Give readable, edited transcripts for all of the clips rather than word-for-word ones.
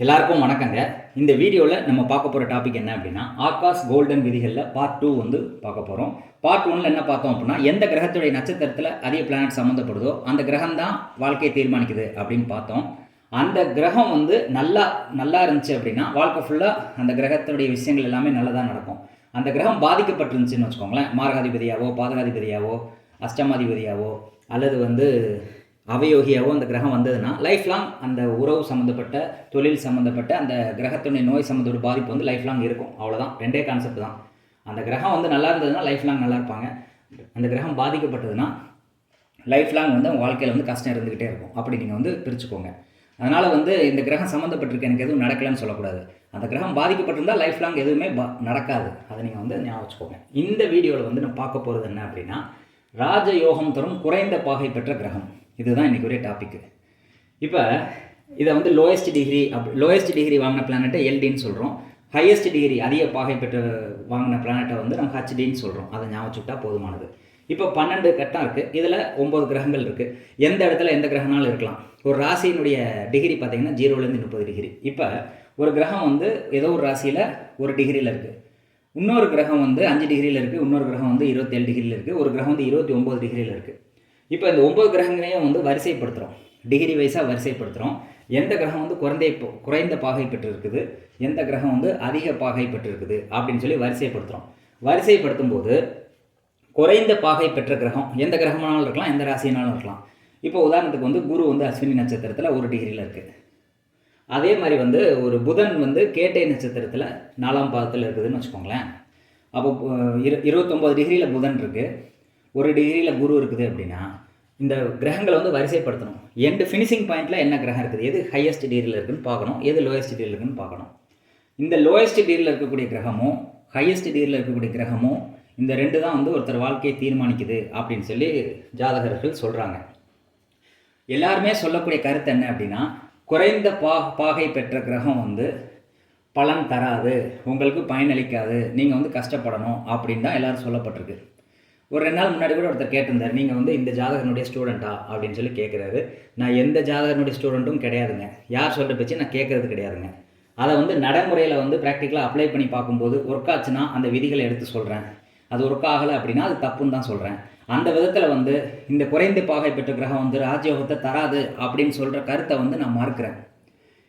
எல்லாருக்கும் வணக்கங்க. இந்த வீடியோவில் நம்ம பார்க்க போகிற டாபிக் என்ன அப்படின்னா, ஆகாஷ் கோல்டன் விதிகளில் பார்ட் 2 வந்து பார்க்க போகிறோம். பார்ட் 1ல் என்ன பார்த்தோம் அப்படின்னா, எந்த கிரகத்துடைய நட்சத்திரத்தில் அதிக பிளானட் சம்மந்தப்படுதோ அந்த கிரகம் தான் வாழ்க்கையை தீர்மானிக்குது அப்படின்னு பார்த்தோம். அந்த கிரகம் வந்து நல்லா இருந்துச்சு அப்படின்னா வாழ்க்கை ஃபுல்லாக அந்த கிரகத்துடைய விஷயங்கள் எல்லாமே நல்லதாக நடக்கும். அந்த கிரகம் பாதிக்கப்பட்டிருந்துச்சுன்னு வச்சுக்கோங்களேன், மாரகாதிபதியாவோ பாதகாதிபதியாவோ அஷ்டமாதிபதியாவோ அல்லது வந்து அவயோகியாவோ அந்த கிரகம் வந்ததுன்னா லைஃப் லாங் அந்த உறவு சம்மந்தப்பட்ட தொழில் சம்மந்தப்பட்ட அந்த கிரகத்துடைய நோய் சம்மந்தப்பட்ட பாதிப்பு வந்து லைஃப் லாங் இருக்கும். அவ்வளோதான், ரெண்டே கான்செப்ட் தான். அந்த கிரகம் வந்து நல்லா இருந்ததுன்னா லைஃப் லாங் நல்லா இருப்பாங்க. அந்த கிரகம் பாதிக்கப்பட்டதுன்னா லைஃப் லாங் வந்து அவங்க வாழ்க்கையில் வந்து கஷ்டம் இருந்துக்கிட்டே இருக்கும். அப்படி நீங்கள் வந்து பிரிச்சுக்கோங்க. அதனால் வந்து இந்த கிரகம் சம்மந்தப்பட்டிருக்கு எனக்கு எதுவும் நடக்கலைன்னு சொல்லக்கூடாது. அந்த கிரகம் பாதிக்கப்பட்டிருந்தால் லைஃப் லாங் எதுவுமே நடக்காது. அதை நீங்கள் வந்து ஞாபகம் வச்சுக்கோங்க. இந்த வீடியோவில் வந்து நான் பார்க்க போகிறது என்ன அப்படின்னா, ராஜயோகம் தரும் குறைந்த பாகை பெற்ற கிரகம். இதுதான் இன்றைக்கி ஒரே டாப்பிக்கு. இப்போ இதை வந்து லோயஸ்ட் டிகிரி வாங்கின பிளானட்டை எல்டின்னு சொல்கிறோம். ஹையஸ்ட் டிகிரி அதிக பாகை பெற்ற வாங்கின பிளானட்டை வந்து நம்ம ஹச்டின்னு சொல்கிறோம். அதை ஞாபகம் வச்சுக்கிட்டா போதுமானது. இப்போ 12 கட்டம் இருக்குது. இதில் 9 கிரகங்கள் இருக்குது. எந்த இடத்துல எந்த கிரகனாலும் இருக்கலாம். ஒரு ராசியினுடைய டிகிரி பார்த்திங்கன்னா 0லேருந்து 30 டிகிரி. இப்போ ஒரு கிரகம் வந்து ஏதோ ஒரு ராசியில் ஒரு டிகிரியில் இருக்குது. இன்னொரு கிரகம் வந்து 5 டிகிரியில் இருக்குது. இன்னொரு கிரகம் வந்து 27 டிகிரியில் இருக்குது. ஒரு கிரகம் வந்து 29 டிகிரியில் இருக்குது. இப்போ இந்த 9 கிரகங்களையும் வந்து வரிசைப்படுத்துகிறோம், டிகிரி வைஸாக வரிசைப்படுத்துகிறோம். எந்த கிரகம் வந்து குறைந்த பாகை பெற்று இருக்குது, எந்த கிரகம் வந்து அதிக பாகை பெற்று இருக்குது அப்படின்னு சொல்லி வரிசைப்படுத்துகிறோம். வரிசைப்படுத்தும் போது குறைந்த பாகை பெற்ற கிரகம் எந்த கிரகமானாலும் இருக்கலாம், எந்த ராசினாலும் இருக்கலாம். இப்போ உதாரணத்துக்கு வந்து குரு வந்து அஸ்வினி நட்சத்திரத்தில் 1 டிகிரியில் இருக்குது. அதே மாதிரி வந்து ஒரு புதன் வந்து கேட்டை நட்சத்திரத்தில் 4ஆம் பாதத்தில் இருக்குதுன்னு வச்சுக்கோங்களேன். அப்போ 29 டிகிரியில் புதன் இருக்குது, 1 டிகிரியில் குரு இருக்குது அப்படின்னா இந்த கிரகங்களை வந்து வரிசைப்படுத்தணும். எண்டு ஃபினிஷிங் பாயிண்டில் என்ன கிரகம் இருக்குது, எது ஹையஸ்ட் டிகிரியில் இருக்குதுன்னு பார்க்கணும், எது லோயஸ்ட் டிகிரியில் இருக்குதுன்னு பார்க்கணும். இந்த லோயஸ்ட் டிகிரியில் இருக்கக்கூடிய கிரகமும் ஹையஸ்ட் டிகிரியில் இருக்கக்கூடிய கிரகமும் இந்த 2 தான் வந்து ஒருத்தர் வாழ்க்கையை தீர்மானிக்குது அப்படின்னு சொல்லி ஜாதகர்கள் சொல்கிறாங்க. எல்லாருமே சொல்லக்கூடிய கருத்து என்ன அப்படின்னா, குறைந்த பாகை பெற்ற கிரகம் வந்து பலன் தராது, உங்களுக்கு பயனளிக்காது, நீங்கள் வந்து கஷ்டப்படணும் அப்படின்னு தான் எல்லோரும் சொல்லப்பட்டிருக்கு. ஒரு 2 நாள் முன்னாடி கூட ஒருத்தர் கேட்டிருந்தார், நீங்கள் வந்து இந்த ஜாதகனுடைய ஸ்டூடெண்ட்டா அப்படின்னு சொல்லி கேட்குறாரு. நான் எந்த ஜாதகனுடைய ஸ்டூடெண்ட்டும் கிடையாதுங்க. யார் சொல்கிற பற்றி நான் கேட்குறது கிடையாதுங்க. அதை வந்து நடைமுறையில் வந்து ப்ராக்டிக்கலாக அப்ளை பண்ணி பார்க்கும்போது ஒர்க் ஆச்சுன்னா அந்த விதிகளை எடுத்து சொல்கிறேன். அது ஒர்க் ஆகலை அப்படின்னா அது தப்புன்னு தான் சொல்கிறேன். அந்த விதத்தில் வந்து இந்த குறைந்த பாகை பெற்ற கிரகம் வந்து ராஜயோகத்தை தராது அப்படின்னு சொல்கிற கருத்தை வந்து நான் மறுக்கிறேன்.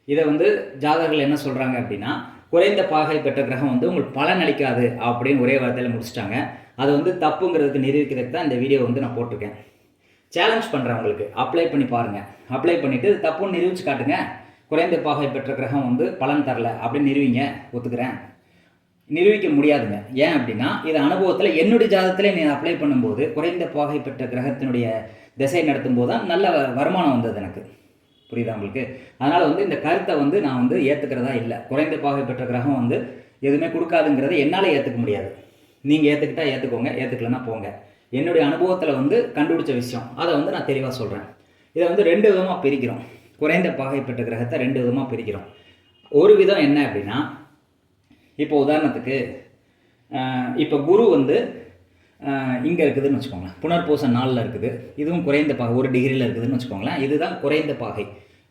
இதை வந்து ஜாதகர்கள் என்ன சொல்கிறாங்க அப்படின்னா, குறைந்த பாகை பெற்ற கிரகம் வந்து உங்களுக்கு பலன் அளிக்காது அப்படின்னு ஒரே வார்த்தையில் முடிச்சிட்டாங்க. அது வந்து தப்புங்கிறதுக்கு நிரூபிக்கிறதுக்கு தான் இந்த வீடியோ வந்து நான் போட்டிருக்கேன். சேலஞ்ச் பண்ணுறேன் உங்களுக்கு, அப்ளை பண்ணி பாருங்கள். அப்ளை பண்ணிவிட்டு தப்புன்னு நிரூபிச்சு காட்டுங்க. குறைந்த பாகை பெற்ற கிரகம் வந்து பலன் தரல அப்படின்னு நிரூபிங்க, ஒத்துக்கிறேன். நிரூபிக்க முடியாதுங்க. ஏன் அப்படின்னா இது அனுபவத்தில் என்னுடைய ஜாதகத்தில் நீ அப்ளை பண்ணும்போது குறைந்த பாகை பெற்ற கிரகத்தினுடைய திசை நடத்தும் போது தான் நல்ல வருமானம் வந்தது எனக்கு. புரியுதா உங்களுக்கு? அதனால் வந்து இந்த கருத்தை வந்து நான் வந்து ஏற்றுக்கிறதா இல்லை. குறைந்த பாகை பெற்ற கிரகம் வந்து எதுவுமே கொடுக்காதுங்கிறத என்னால் ஏற்றுக்க முடியாது. நீங்கள் ஏற்றுக்கிட்டா ஏற்றுக்கோங்க, ஏற்றுக்கலன்னா போங்க. என்னுடைய அனுபவத்தில் வந்து கண்டுபிடிச்ச விஷயம், அதை வந்து நான் தெளிவாக சொல்கிறேன். இதை வந்து 2 விதமாக பிரிக்கிறோம். குறைந்த பாகை பெற்ற கிரகத்தை 2 விதமாக பிரிக்கிறோம். ஒரு விதம் என்ன அப்படின்னா, இப்போ உதாரணத்துக்கு இப்போ குரு வந்து இங்கே இருக்குதுன்னு வச்சுக்கோங்களேன், புனர்பூசம் 4ல் இருக்குது. இதுவும் குறைந்த பாகை 1 டிகிரியில் இருக்குதுன்னு வச்சுக்கோங்களேன். இதுதான் குறைந்த பாகை.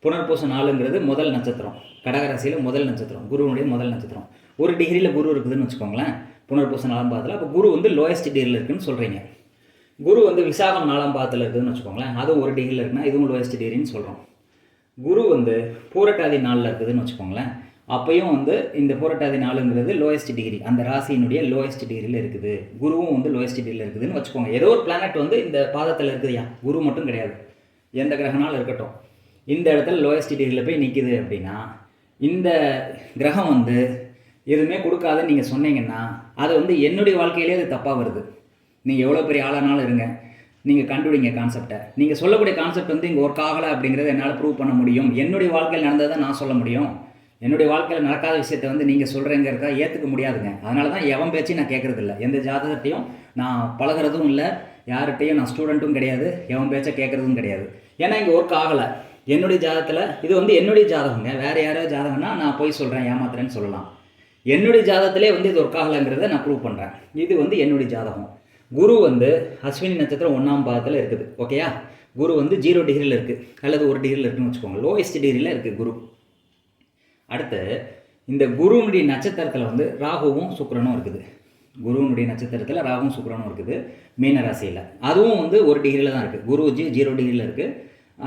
புனர்பூசம் 4ங்கிறது முதல் நட்சத்திரம், கடகராசியில் முதல் நட்சத்திரம், குருவனுடைய முதல் நட்சத்திரம். 1 டிகிரியில் குரு இருக்குதுன்னு வச்சுக்கோங்களேன், புனர்பூசம் 4ஆம் பாதத்தில். அப்போ குரு வந்து லோயஸ்ட் டிகிரியில் இருக்குதுன்னு சொல்கிறீங்க. குரு வந்து விசாகம் 4ஆம் பாதத்தில் இருக்குதுன்னு வச்சுக்கோங்களேன், அதுவும் 1 டிகிரியில் இருக்குன்னா இதுவும் லோயஸ்ட் டிகிரின்னு சொல்கிறோம். குரு வந்து பூரட்டாதி 4ல் இருக்குதுன்னு வச்சுக்கோங்களேன், அப்பையும் வந்து இந்த பூரட்டாதி 4ங்கிறது லோயஸ்ட் டிகிரி, அந்த ராசியினுடைய லோயஸ்ட் டிகிரியில் இருக்குது. குருவும் வந்து லோயஸ்ட் டிகிரியில் இருக்குதுன்னு வச்சுக்கோங்க. ஏதோ ஒரு பிளானட் வந்து இந்த பாதத்தில் இருக்குதுயா, குரு மட்டும் கிடையாது, எந்த கிரகனாலும் இருக்கட்டும். இந்த இடத்துல லோயஸ்ட் டிகிரியில் போய் நிற்கிது அப்படின்னா இந்த கிரகம் வந்து எதுவுமே கொடுக்காதுன்னு நீங்கள் சொன்னீங்கன்னா அது வந்து என்னுடைய வாழ்க்கையிலே அது தப்பாக வருது. நீங்கள் எவ்வளோ பெரிய ஆளானாலும் இருங்க, நீங்கள் கண்டுபிடிங்க கான்செப்டை. நீங்கள் சொல்லக்கூடிய கான்செப்ட் வந்து இங்கே ஒர்க் ஆகலை அப்படிங்கிறத என்னால் ப்ரூவ் பண்ண முடியும். என்னுடைய வாழ்க்கையில் நடந்ததை நான் சொல்ல முடியும். என்னுடைய வாழ்க்கையில் நடக்காத விஷயத்தை வந்து நீங்கள் சொல்கிறேங்கிறத ஏற்றுக்க முடியாதுங்க. அதனால தான் எவன் பேச்சையும் நான் கேட்குறதில்ல. எந்த ஜாதகத்தையும் நான் பழகிறதும் இல்லை, யார்கிட்டையும் நான் ஸ்டூடெண்ட்டும் கிடையாது, எவன் பேச்சை கேட்குறதும் கிடையாது. ஏன்னா இங்கே ஒர்க் ஆகலை. என்னுடைய ஜாதகத்தில் இது வந்து என்னுடைய ஜாதகங்க, வேறு யாராவது ஜாதகம்னா நான் போய் சொல்கிறேன், ஏமாத்துறேன்னு சொல்லலாம். என்னுடைய ஜாதகத்திலே வந்து இது ஒர்க் ஆகலைங்கிறத நான் ப்ரூவ் பண்ணுறேன். இது வந்து என்னுடைய ஜாதகம். குரு வந்து அஸ்வினி நட்சத்திரம் 1ஆம் பாதத்தில் இருக்குது. ஓகேயா? குரு வந்து 0 டிகிரியில் இருக்குது அல்லது 1 டிகிரியில் இருக்குதுன்னு வச்சுக்கோங்க. லோயஸ்ட் டிகிரியில் இருக்குது குரு. அடுத்து இந்த குருனுடைய நட்சத்திரத்தில் வந்து ராகுவும் சுக்கிரனும் இருக்குது. குருனுடைய நட்சத்திரத்தில் ராகுவும் சுக்கிரனும் இருக்குது மீன ராசியில். அதுவும் வந்து 1 டிகிரியில் தான் இருக்குது. குரு 0 டிகிரியில் இருக்குது.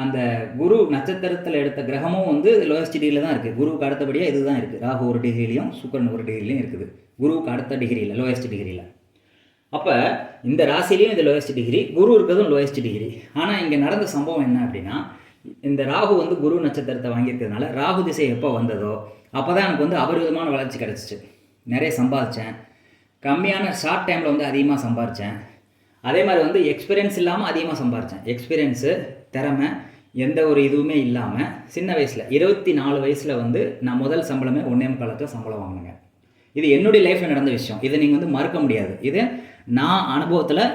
அந்த குரு நட்சத்திரத்தில் எடுத்த கிரகமும் வந்து லோயஸ்ட் டிகிரியில் தான் இருக்குது. குருவுக்கு அடுத்தபடியாக இது தான் இருக்குது. ராகு 1 டிகிரிலையும் சுக்கிரன் 1 டிகிரிலையும் இருக்குது. குருவுக்கு அடுத்த டிகிரியில் லோயஸ்ட் டிகிரியில். அப்போ இந்த ராசிலையும் இது லோயஸ்ட் டிகிரி, குரு இருக்கிறதும் லோயஸ்ட் டிகிரி. ஆனால் இங்கே நடந்த சம்பவம் என்ன அப்படின்னா, இந்த ராகு வந்து குரு நட்சத்திரத்தை வாங்கியிருக்கிறதுனால ராகு திசை எப்போ வந்ததோ அப்போ தான் எனக்கு வந்து அபரிவிதமான வளர்ச்சி கிடச்சிச்சு. நிறைய சம்பாதிச்சேன். கம்மியான ஷார்ட் டைமில் வந்து அதிகமாக சம்பாதிச்சேன். அதே மாதிரி வந்து எக்ஸ்பீரியன்ஸ் இல்லாமல் அதிகமாக சம்பாதிச்சேன். எக்ஸ்பீரியன்ஸு, திறமை, எந்த ஒரு இதுவுமே இல்லாமல் சின்ன வயசில் 24 வயசில் வந்து நான் முதல் சம்பளமே 1.25 சம்பளம் வாங்கினேங்க. இது என்னுடைய லைஃப்பில் நடந்த விஷயம். இதை நீங்கள் வந்து மறுக்க முடியாது. இது நான் அனுபவத்தில்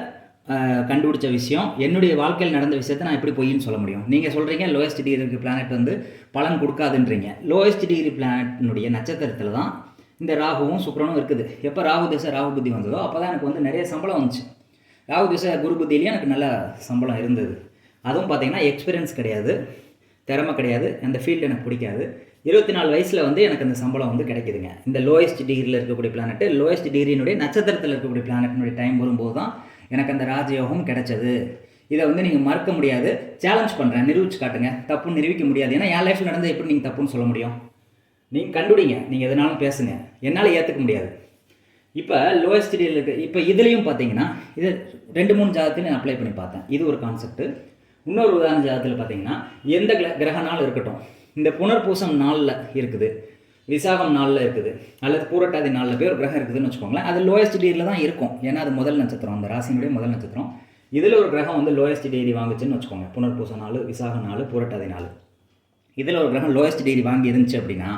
கண்டுபிடிச்ச விஷயம். என்னுடைய வாழ்க்கையில் நடந்த விஷயத்தை நான் எப்படி பொய்ன்னு சொல்ல முடியும்? நீங்கள் சொல்கிறீங்க லோயஸ்ட் டிகிரி பிளானட் வந்து பலன் கொடுக்காதுன்றீங்க. லோயஸ்ட் டிகிரி பிளானட்னுடைய நட்சத்திரத்தில் தான் இந்த ராகுவும் சுக்கிரனும் இருக்குது. எப்போ ராகு திசை ராகு புத்தி வந்ததோ அப்போ தான் எனக்கு வந்து நிறைய சம்பளம் வந்துச்சு. ராகு திசை குரு புத்தியிலேயே எனக்கு நல்ல சம்பளம் இருந்தது. அதுவும் பார்த்திங்கன்னா எக்ஸ்பீரியன்ஸ் கிடையாது, திறமை கிடையாது, அந்த ஃபீல்டு எனக்கு பிடிக்காது. 24 வயசில் வந்து எனக்கு அந்த சம்பளம் வந்து கிடைக்குதுங்க. இந்த லோயஸ்ட் டிகிரியில் இருக்கக்கூடிய பிளானட்டு, லோயஸ்ட் டிகிரியினுடைய நட்சத்திரத்தில் இருக்கக்கூடிய பிளானட்டினுடைய டைம் வரும்போது தான் எனக்கு அந்த ராஜயோகம் கிடைச்சது. இதை வந்து நீங்கள் மறுக்க முடியாது. சேலஞ்ச் பண்ணுறேன், நிரூபிச்சு காட்டுங்க. தப்புன்னு நிரூபிக்க முடியாது. ஏன்னா என் லைஃப்பில் நடந்தால் எப்படி நீங்கள் தப்புன்னு சொல்ல முடியும்? நீங்கள் கண்டுபிடிங்க, நீங்கள் எதனாலும் பேசுங்க, என்னால் ஏற்றுக்க முடியாது. இப்போ லோயஸ்ட் டிகிரியில் இருக்குது. இப்போ இதுலேயும் பார்த்தீங்கன்னா இது 2-3 ஜாதகத்தையும் நான் அப்ளை பண்ணி பார்த்தேன். இது ஒரு கான்செப்ட்டு. இன்னொரு உதாரண ஜாதகத்தில் பார்த்தீங்கன்னா எந்த கிரக நாள் இருக்கட்டும், இந்த புனர்பூசம் நாளில் இருக்குது, விசாகம் நாளில் இருக்குது, அல்லது பூரட்டாதி நாளில் போய் ஒரு கிரகம் இருக்குதுன்னு வச்சுக்கோங்களேன். அது லோயஸ்ட் டிகிரியில் தான் இருக்கும். ஏன்னா அது முதல் நட்சத்திரம், அந்த ராசியினுடைய முதல் நட்சத்திரம். இதில் ஒரு கிரகம் வந்து லோயஸ்ட் டிகிரி வாங்குச்சுன்னு வச்சுக்கோங்க. புனர்பூச நாள், விசாக நாள், பூரட்டாதி நாள். இதில் ஒரு கிரகம் லோயஸ்ட் டிகிரி வாங்கி இருந்துச்சு அப்படின்னா,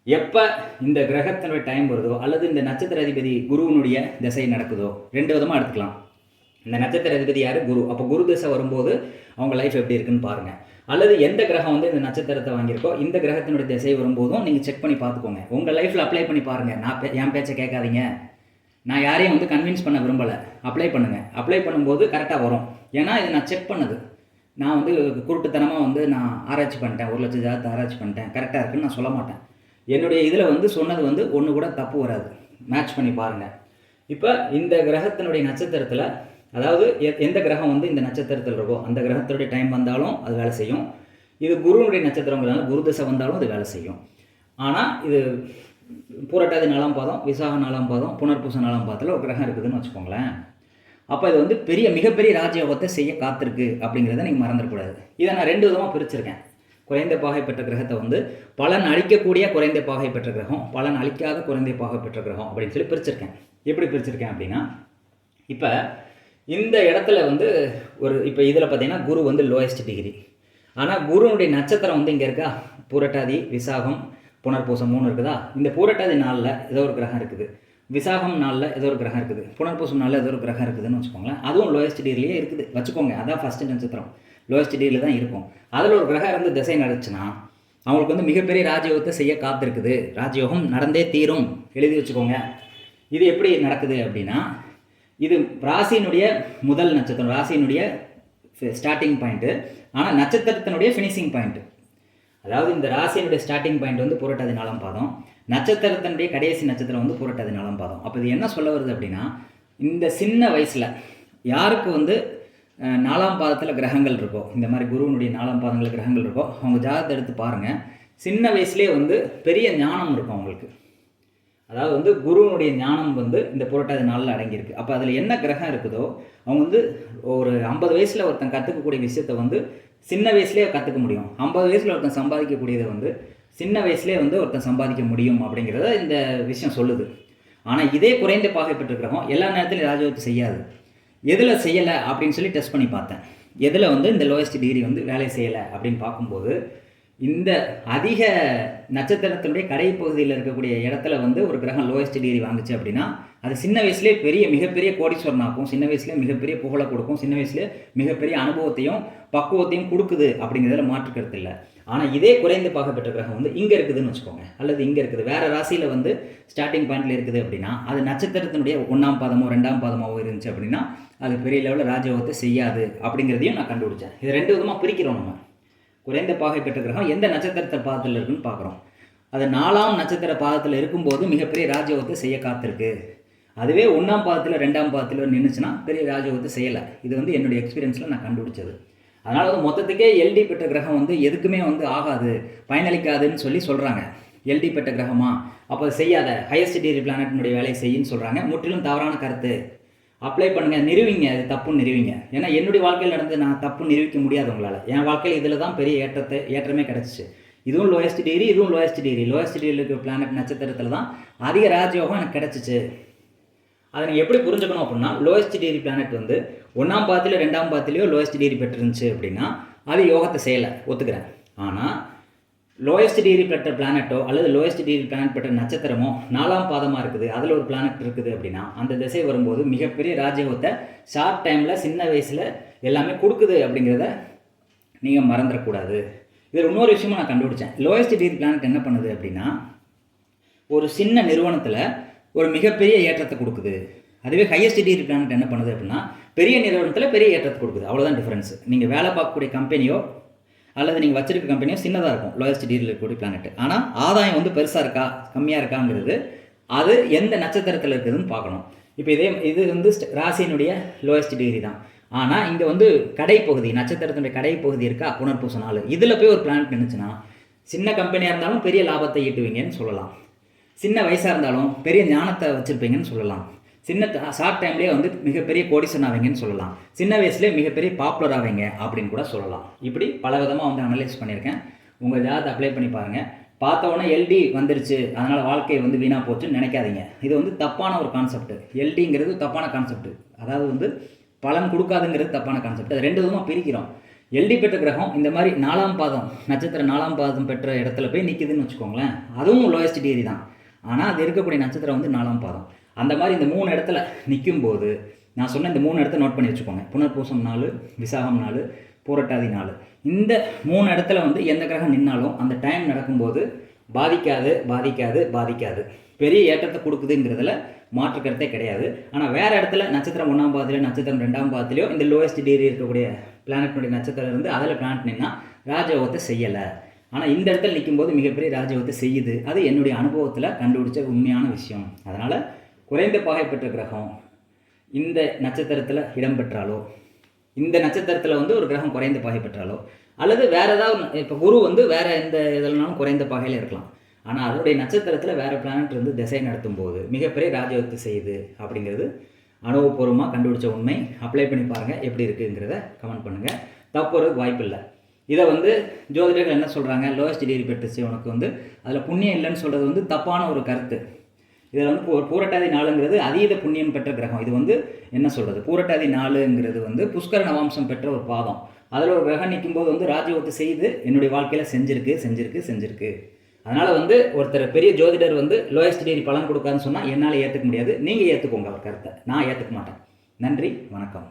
எப்போ இந்த கிரகத்தினுடைய டைம் வருதோ அல்லது இந்த நட்சத்திர அதிபதி குருவினுடைய திசை நடக்குதோ, 2 விதமாக எடுத்துக்கலாம். இந்த நட்சத்திர அதிபதி யார்? குரு. அப்போ குரு திசை வரும்போது அவங்க லைஃப் எப்படி இருக்குன்னு பாருங்கள். அல்லது எந்த கிரகம் வந்து இந்த நட்சத்திரத்தை வாங்கியிருக்கோ இந்த கிரகத்தினுடைய திசை வரும்போதும் நீங்கள் செக் பண்ணி பார்த்துக்கோங்க. உங்கள் லைஃப்பில் அப்ளை பண்ணி பாருங்கள். என் பேச்சை கேட்காதீங்க. நான் யாரையும் வந்து கன்வின்ஸ் பண்ண விரும்பலை. அப்ளை பண்ணுங்கள். அப்ளை பண்ணும்போது கரெக்டாக வரும். ஏன்னா இது நான் செக் பண்ணது. நான் வந்து குருட்டுத்தனமாக வந்து நான் ஆராய்ச்சி பண்ணிட்டேன், 1 லட்சம் ஜாதகத்தை ஆராய்ச்சி பண்ணிட்டேன், கரெக்டாக இருக்குன்னு நான் சொல்ல மாட்டேன். என்னுடைய இதில் வந்து சொன்னது வந்து ஒன்று கூட தப்பு வராது. மேட்ச் பண்ணி பாருங்கள். இப்போ இந்த கிரகத்தினுடைய நட்சத்திரத்தில், அதாவது எந்த கிரகம் வந்து இந்த நட்சத்திரத்தில் இருக்கோ அந்த கிரகத்துடைய டைம் வந்தாலும் அது வேலை செய்யும். இது குருனுடைய நட்சத்திரங்கிறதுனால குரு திசை வந்தாலும் அது வேலை செய்யும். ஆனால் இது பூரட்டாதி 4ஆம் பாதம், விசாக 4ஆம் பாதம், புனர்பூச 4ஆம் பாதத்தில் ஒரு கிரகம் இருக்குதுன்னு வச்சுக்கோங்களேன். அப்போ இது வந்து மிகப்பெரிய ராஜயோகத்தை செய்ய காத்திருக்கு அப்படிங்கிறத நீங்கள் மறந்துடக்கூடாது. இதை நான் 2 விதமாக பிரிச்சிருக்கேன். குறைந்த பாகை பெற்ற கிரகத்தை வந்து பலன் அளிக்கக்கூடிய குறைந்த பாகை பெற்ற கிரகம், பலன் அளிக்காத குறைந்த பாகை பெற்ற கிரகம் அப்படின்னு சொல்லி பிரிச்சிருக்கேன். எப்படி பிரிச்சிருக்கேன் அப்படின்னா, இப்போ இந்த இடத்துல வந்து இப்போ இதில் பார்த்தீங்கன்னா குரு வந்து லோயஸ்ட் டிகிரி. ஆனால் குருனுடைய நட்சத்திரம் வந்து இங்கே இருக்கா, பூரட்டாதி, விசாகம், புனர்பூசம் 3 இருக்குதா. இந்த பூரட்டாதி நாளில் ஏதோ ஒரு கிரகம் இருக்குது, விசாகம் நாளில் ஏதோ ஒரு கிரகம் இருக்குது, புனர்பூசம் நாளில் ஏதோ ஒரு கிரகம் இருக்குதுன்னு வச்சுக்கோங்களேன். அதுவும் லோயஸ்ட் டிகிரிலேயே இருக்குது வச்சுக்கோங்க. அதான் ஃபஸ்ட்டு நட்சத்திரம் லோயஸ்ட் டிகிரியில் தான் இருக்கும். அதில் ஒரு கிரகம் இருந்து திசை நடந்துச்சுன்னா அவங்களுக்கு வந்து மிகப்பெரிய ராஜயோகத்தை செய்ய காத்திருக்குது. ராஜயோகம் நடந்தே தீரும், எழுதி வச்சுக்கோங்க. இது எப்படி நடக்குது அப்படின்னா, இது ராசியினுடைய முதல் நட்சத்திரம், ராசியினுடைய ஸ்டார்டிங் பாயிண்ட்டு. ஆனால் நட்சத்திரத்தினுடைய ஃபினிஷிங் பாயிண்ட்டு. அதாவது இந்த ராசியினுடைய ஸ்டார்டிங் பாயிண்ட் வந்து பூரட்டாதி 4ஆம் பாதம், நட்சத்திரத்தினுடைய கடைசி நட்சத்திரம் வந்து பூரட்டாதி 4ஆம் பாதம். அப்போ இது என்ன சொல்ல வருது அப்படின்னா, இந்த சின்ன வயசில் யாருக்கு வந்து 4ஆம் பாதத்தில் கிரகங்கள் இருக்கோ, இந்த மாதிரி குருவினுடைய 4ஆம் பாதங்களில் கிரகங்கள் இருக்கோ, அவங்க ஜாதகத்தை எடுத்து பாருங்கள். சின்ன வயசுலேயே வந்து பெரிய ஞானம் இருக்கும் அவங்களுக்கு. அதாவது வந்து குருவினுடைய ஞானம் வந்து இந்த புரட்டாதி நாளில் அடங்கியிருக்கு. அப்போ அதில் என்ன கிரகம் இருக்குதோ அவங்க வந்து ஒரு 50 வயசில் ஒருத்தன் கற்றுக்கக்கூடிய விஷயத்தை வந்து சின்ன வயசுலேயே கற்றுக்க முடியும். 50 வயசில் ஒருத்தன் சம்பாதிக்கக்கூடியதை வந்து சின்ன வயசுலேயே வந்து ஒருத்தன் சம்பாதிக்க முடியும் அப்படிங்கிறத இந்த விஷயம் சொல்லுது. ஆனால் இதே குறைந்த பாகை பெற்ற கிரகம் எல்லா நேரத்திலும் ராஜயோகத்தை செய்யாது. எதில் செய்யலை அப்படின்னு சொல்லி டெஸ்ட் பண்ணி பார்த்தேன். எதில் வந்து இந்த லோயஸ்ட் டிகிரி வந்து வேலை செய்யலை அப்படின்னு பார்க்கும்போது, இந்த அதிக நட்சத்திரத்தினுடைய கடைப்பகுதியில் இருக்கக்கூடிய இடத்துல வந்து ஒரு கிரகம் லோயஸ்ட் டிகிரி வாங்குச்சு அப்படின்னா அது சின்ன வயசுலேயே மிகப்பெரிய கோடீஸ்வரனாக்கும், சின்ன வயசுலேயே மிகப்பெரிய புகழை கொடுக்கும், சின்ன வயசுலேயே மிகப்பெரிய அனுபவத்தையும் பக்குவத்தையும் கொடுக்குது அப்படிங்கிறதுல மாற்றுக்கிறது இல்லை. ஆனால் இதே குறைந்த பாகை பெற்ற கிரகம் வந்து இங்கே இருக்குதுன்னு வச்சுக்கோங்க, அல்லது இங்கே இருக்குது, வேறு ராசியில் வந்து ஸ்டார்டிங் பாயிண்டில் இருக்குது அப்படின்னா அது நட்சத்திரத்தினுடைய 1ஆம் பாதமோ 2ஆம் பாதமோ இருந்துச்சு அப்படின்னா அது பெரிய லெவலில் ராஜயோகத்தை செய்யாது அப்படிங்கிறதையும் நான் கண்டுபிடிச்சேன். இது 2 விதமாக பிரிக்கிறோம். நம்ம குறைந்த பாகை பெற்ற கிரகம் எந்த நட்சத்திரத்தை பாதத்தில் இருக்குன்னு பார்க்குறோம். அது 4ஆம் நட்சத்திர பாதத்தில் இருக்கும்போது மிகப்பெரிய ராஜயோகத்தை செய்ய காத்திருக்கு. அதுவே 1ஆம் பாதத்தில் 2ஆம் பாதத்தில் நின்றுச்சுன்னா பெரிய ராஜயோகத்தை செய்யலை. இது வந்து என்னுடைய எக்ஸ்பீரியன்ஸில் நான் கண்டுபிடிச்சது. அதனால் வந்து மொத்தத்துக்கே எல்டி பெற்ற கிரகம் வந்து எதுக்குமே வந்து ஆகாது, பயனளிக்காதுன்னு சொல்லி சொல்கிறாங்க. எல்டி பெற்ற கிரகமா, அப்போ செய்யாத, ஹையஸ்ட் டிகிரி பிளானட்டினுடைய வேலையை செய்யின்னு சொல்கிறாங்க. முற்றிலும் தவறான கருத்து. அப்ளை பண்ணுங்கள், நிறுவிங்க, அது தப்புன்னு நிறுவிங்க. ஏன்னா என்னுடைய வாழ்க்கையில் நடந்து நான் தப்பு நிரூபிக்க முடியாது உங்களால். என் வாழ்க்கையில் இதில் தான் பெரிய ஏற்றமே கிடச்சிச்சு. இதுவும் லோயஸ்ட் டிகிரி, இதுவும் லோயஸ்ட் டிகிரி. லோயஸ்ட் டிகிரியில் இருக்கிற பிளானட் நட்சத்திரத்தில் தான் அதிக ராஜயோகம் எனக்கு கிடச்சிச்சு. அதை நீங்கள் எப்படி புரிஞ்சுக்கணும் அப்படின்னா, லோயஸ்ட் டிகிரி பிளானட் வந்து 1ஆம் பாதத்திலோ 2ஆம் பாதத்திலையோ லோயஸ்ட் டிகிரி பெற்றிருந்துச்சு அப்படின்னா அது யோகத்தை செய்யலை, ஒத்துக்கிறேன். ஆனால் லோயஸ்ட் டிகிரி பெற்ற பிளானட்டோ அல்லது லோயஸ்ட் டிகிரி பிளானட் பெற்ற நட்சத்திரமோ 4ஆம் பாதமாக இருக்குது, அதில் ஒரு பிளானட் இருக்குது அப்படின்னா அந்த திசை வரும்போது மிகப்பெரிய ராஜயோகத்தை ஷார்ட் டைமில் சின்ன வயசில் எல்லாமே கொடுக்குது அப்படிங்கிறத நீங்கள் மறந்துடக்கூடாது. இதில் இன்னொரு விஷயமும் நான் கண்டுபிடிச்சேன். லோயஸ்ட் டிகிரி பிளானட் என்ன பண்ணுது அப்படின்னா, ஒரு சின்ன நிறுவனத்தில் ஒரு மிகப்பெரிய ஏற்றத்தை கொடுக்குது. அதுவே ஹையஸ்ட் டிகிரி பிளானட் என்ன பண்ணுது அப்படின்னா, பெரிய நிறுவனத்தில் பெரிய ஏற்றத்தை கொடுக்குது. அவ்வளோதான் டிஃப்ரென்ஸ். நீங்கள் வேலை பார்க்கக்கூடிய கம்பெனியோ அல்லது நீங்கள் வச்சிருக்க கம்பெனியோ சின்னதாக இருக்கும் லோயஸ்ட் டிகிரியில் இருக்கக்கூடிய பிளானட். ஆனால் ஆதாயம் வந்து பெருசாக இருக்கா கம்மியாக இருக்காங்கிறது அது எந்த நட்சத்திரத்தில் இருக்குதுன்னு பார்க்கணும். இப்போ இது வந்து ராசியினுடைய லோயஸ்ட் டிகிரி தான். ஆனால் இங்கே வந்து கடைப்பகுதி, நட்சத்திரத்தினுடைய கடைப்பகுதி இருக்கா, புனர்பூச 4, இதில் போய் ஒரு பிளானட் நின்றுச்சுன்னா சின்ன கம்பெனியாக இருந்தாலும் பெரிய லாபத்தை ஈட்டுவீங்கன்னு சொல்லலாம். சின்ன வயசாக இருந்தாலும் பெரிய ஞானத்தை வச்சுருப்பீங்கன்னு சொல்லலாம். சின்ன ஷார்ட் டைம்லேயே வந்து மிகப்பெரிய கோடீஸ்வரன் ஆவீங்கன்னு சொல்லலாம். சின்ன வயசுலேயே மிகப்பெரிய பாப்புலர் ஆவீங்க அப்படின்னு கூட சொல்லலாம். இப்படி பல விதமாக வந்து அனலைஸ் பண்ணியிருக்கேன். உங்கள் ஜாதகத்தை அப்ளை பண்ணி பாருங்கள். பார்த்தோன்னே எல்டி வந்துருச்சு அதனால் வாழ்க்கை வந்து வீணாக போச்சுன்னு நினைக்காதீங்க. இது வந்து தப்பான ஒரு கான்செப்ட். எல்டிங்கிறது தப்பான கான்செப்ட். அதாவது வந்து பலன் கொடுக்காதுங்கிறது தப்பான கான்செப்ட். அது ரெண்டு விதமாக பிரிக்கிறோம். எல்டி பெற்ற கிரகம் இந்த மாதிரி 4ஆம் பாதம் நட்சத்திரம் 4ஆம் பாதம் பெற்ற இடத்துல போய் நிற்கிதுன்னு வச்சுக்கோங்களேன், அதுவும் லோயஸ்ட் டிகிரி தான். ஆனால் அது இருக்கக்கூடிய நட்சத்திரம் வந்து 4ஆம் பாதம். அந்த மாதிரி இந்த 3 இடத்துல நிற்கும்போது நான் சொன்ன இந்த 3 இடத்த நோட் பண்ணி வச்சுக்கோங்க. புனர்பூசம் 4, விசாகம் 4, பூரட்டாதி 4. இந்த 3 இடத்துல வந்து எந்த கிரகம் நின்னாலும் அந்த டைம் நடக்கும்போது பாதிக்காது. பெரிய ஏற்றத்தை கொடுக்குதுங்கிறதுல மாற்று கருத்தே கிடையாது. ஆனால் வேறு இடத்துல நட்சத்திரம் 1ஆம் பாதத்திலையோ நட்சத்திரம் 2ஆம் பாதத்திலையோ இந்த லோயஸ்ட் டிகிரி இருக்கக்கூடிய பிளானட்னுடைய நட்சத்திரம் இருந்து அதில் பிளானட் நின்னா ராஜயோகத்தை செய்யலை. ஆனால் இந்த இடத்துல நிற்கும்போது மிகப்பெரிய ராஜயோகத்தை செய்யுது. அது என்னுடைய அனுபவத்தில் கண்டுபிடிச்ச உண்மையான விஷயம். அதனால் குறைந்த பாகை பெற்ற கிரகம் இந்த நட்சத்திரத்தில் இடம்பெற்றாலோ, இந்த நட்சத்திரத்தில் வந்து ஒரு கிரகம் குறைந்த பாகை பெற்றாலோ, அல்லது வேறு ஏதாவது இப்போ குரு வந்து வேறு எந்த இதனாலும் குறைந்த பாகையில் இருக்கலாம். ஆனால் அதனுடைய நட்சத்திரத்தில் வேறு பிளானட் வந்து திசை நடத்தும் போது மிகப்பெரிய ராஜயோகத்தை செய்யுது அப்படிங்கிறது அனுபவபூர்வமாக கண்டுபிடிச்ச உண்மை. அப்ளை பண்ணி பாருங்கள், எப்படி இருக்குங்கிறத கமெண்ட் பண்ணுங்கள். தப்புறதுக்கு வாய்ப்பு இல்லை. இதை வந்து ஜோதிடர்கள் என்ன சொல்கிறாங்க, லோயஸ்ட் டிகிரி பெற்றுச்சு உனக்கு வந்து அதில் புண்ணியம் இல்லைன்னு சொல்கிறது வந்து தப்பான ஒரு கருத்து. இதில் வந்து பூரட்டாதி 4ங்கிறது அதீத புண்ணியம் பெற்ற கிரகம். இது வந்து என்ன சொல்கிறது, பூரட்டாதி 4ங்கிறது வந்து புஷ்கர நவாம்சம் பெற்ற ஒரு பாதம். அதில் ஒரு கிரகம் நிற்கும்போது வந்து ராஜயோகத்தை செய்து என்னுடைய வாழ்க்கையில் செஞ்சிருக்கு. அதனால் வந்து ஒருத்தர் பெரிய ஜோதிடர் வந்து லோயஸ்ட் டிகிரி பலன் கொடுக்காதுன்னு சொன்னால் என்னால் ஏற்றுக்க முடியாது. நீங்கள் ஏற்றுக்கோங்க அவர் கருத்தை, நான் ஏற்றுக்க மாட்டேன். நன்றி, வணக்கம்.